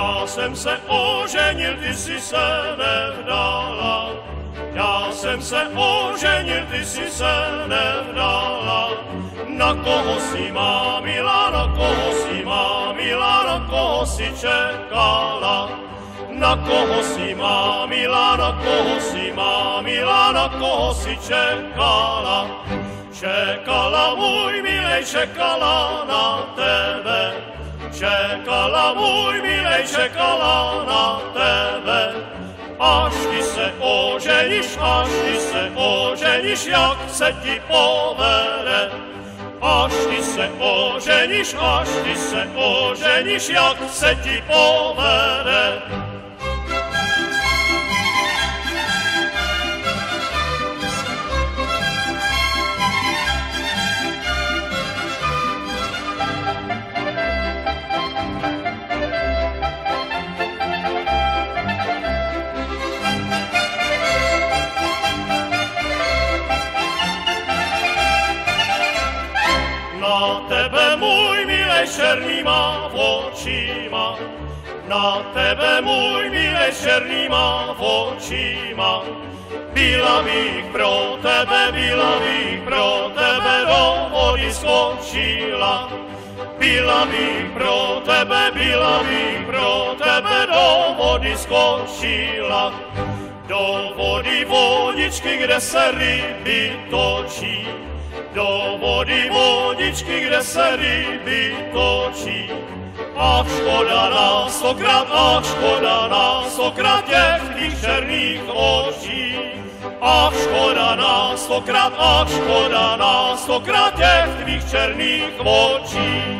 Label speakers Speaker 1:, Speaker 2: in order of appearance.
Speaker 1: Já jsem se oženil, ty si se nevdala. Já jsem se oženil, ty si se nevdala. Na koho si má milá, na koho si má milá, na koho si čekala? Na koho si má milá, na koho si má milá, na koho si čekala? Čekala, můj milej, čekala na tebe. Čekala, můj milej, čekala na tebe. Až ty se oženíš, jak se ti povede. Až ty se oženíš, jak se ti povede. Na tebe, můj milej, černýma očima. Na tebe, můj milej, černýma očima. Byla bych pro tebe do vody skočila. Byla bych pro tebe do vody skočila. Do vody vodičky, kde se ryby točí. Do vody vodičky, kde se ryby točí. Ach, škoda na stokrát těch tvých černých očí. Ach, škoda na stokrát těch tvých černých očí.